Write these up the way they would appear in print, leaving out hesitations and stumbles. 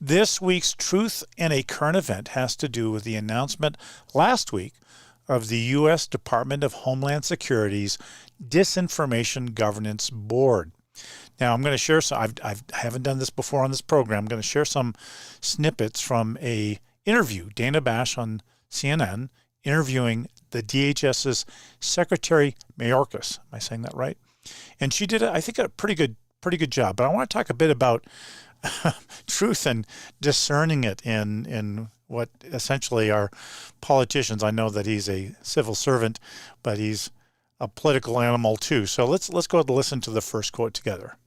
This week's Truth in a Current Event has to do with the announcement last week of the U.S. Department of Homeland Security's Disinformation Governance Board. Now, I'm going to share some, I haven't done this before on this program. I'm going to share some snippets from a interview, Dana Bash on CNN, interviewing the DHS's Secretary Mayorkas. Am I saying that right? And she did, I think, a pretty good job. But I want to talk a bit about truth and discerning it in what essentially are politicians. I know that he's a civil servant, but he's a political animal too. So let's go and listen to the first quote together.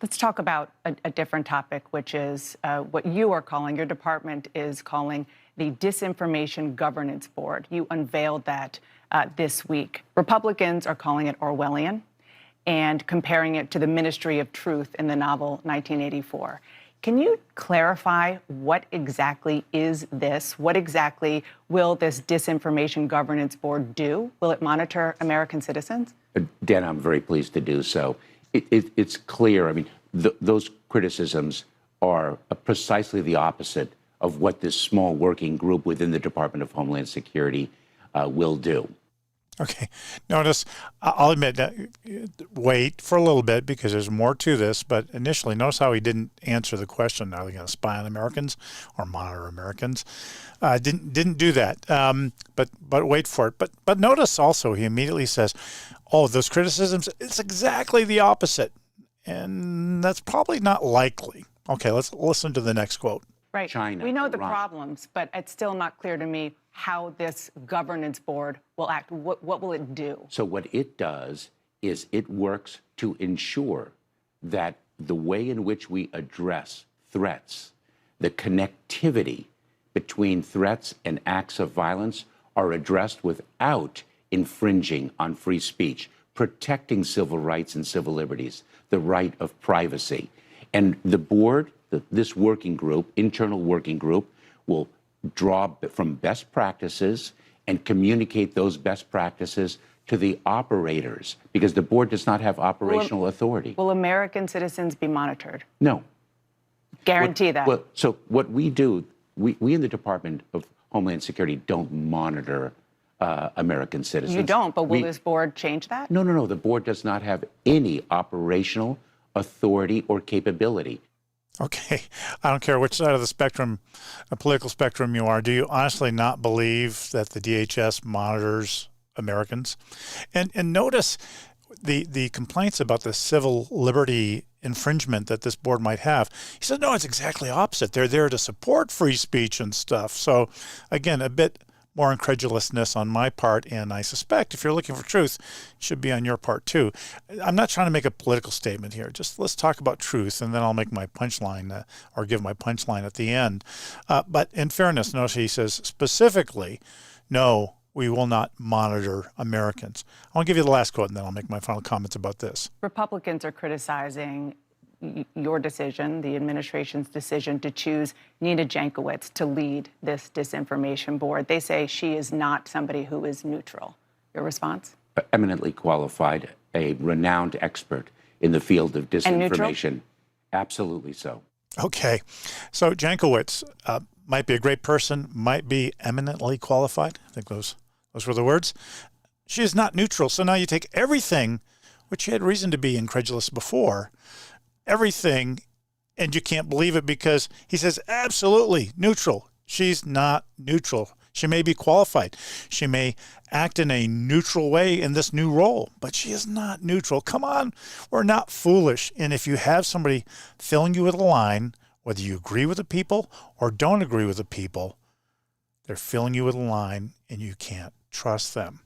Let's talk about a different topic, which is what you are calling, your department is calling the Disinformation Governance Board. You unveiled that this week. Republicans are calling it Orwellian and comparing it to the Ministry of Truth in the novel 1984. Can you clarify what exactly is this? What exactly will this Disinformation Governance Board do? Will it monitor American citizens? Dan, I'm very pleased to do so. It's clear. I mean, those criticisms are precisely the opposite of what this small working group within the Department of Homeland Security will do. Okay. Notice, I'll admit, wait for a little bit because there's more to this, but initially, notice how he didn't answer the question, are they going to spy on Americans or monitor Americans? Didn't do that, but wait for it. But notice also, he immediately says, oh, those criticisms, it's exactly the opposite. And that's probably not likely. Okay, let's listen to the next quote. Right. China, we know the Iran. problems, but it's still not clear to me how this governance board will act. What will it do? So what it does is it works to ensure that the way in which we address threats, the connectivity between threats and acts of violence are addressed without infringing on free speech, protecting civil rights and civil liberties, the right of privacy. And the board, this working group, internal working group, will draw from best practices and communicate those best practices to the operators, because the board does not have operational authority. Will American citizens be monitored? No. Guarantee that. Well, so what we do, we in the Department of Homeland Security don't monitor American citizens. You don't, but will this board change that? No. The board does not have any operational authority or capability. Okay, I don't care which side of the spectrum, a political spectrum you are. Do you honestly not believe that the DHS monitors Americans? And notice the complaints about the civil liberty infringement that this board might have. He said, no, it's exactly opposite. They're there to support free speech and stuff. So again, a bit more incredulousness on my part, and I suspect if you're looking for truth, it should be on your part too. I'm not trying to make a political statement here. Just let's talk about truth, and then I'll make my punchline or give my punchline at the end. But in fairness, notice he says specifically, no, we will not monitor Americans. I'll give you the last quote, and then I'll make my final comments about this. Republicans are criticizing your decision, the administration's decision to choose Nina Jankowicz to lead this disinformation board. They say she is not somebody who is neutral. Your response? Eminently qualified, a renowned expert in the field of disinformation. Absolutely so. Okay. So Jankowicz might be a great person, might be eminently qualified. I think those were the words. She is not neutral. So now you take everything, which she had reason to be incredulous before, everything, and you can't believe it because he says absolutely neutral. She's not neutral. She may be qualified. She may act in a neutral way in this new role, but she is not neutral. Come on, we're not foolish. And if you have somebody filling you with a line, whether you agree with the people or don't agree with the people, they're filling you with a line and you can't trust them.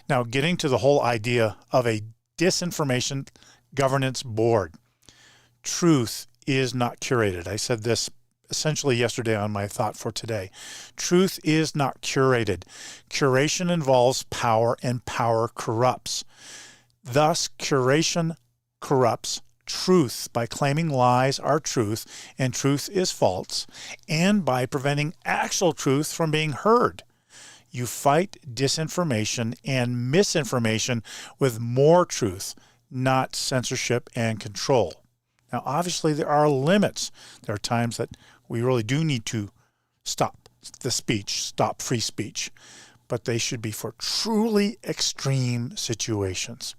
Now, getting to the whole idea of a disinformation governance board. Truth is not curated. I said this essentially yesterday on my thought for today. Truth is not curated. Curation involves power, and power corrupts. Thus, curation corrupts truth by claiming lies are truth and truth is false, and by preventing actual truth from being heard. You fight disinformation and misinformation with more truth, not censorship and control. Now, obviously, there are limits. There are times that we really do need to stop the speech, stop free speech, but they should be for truly extreme situations.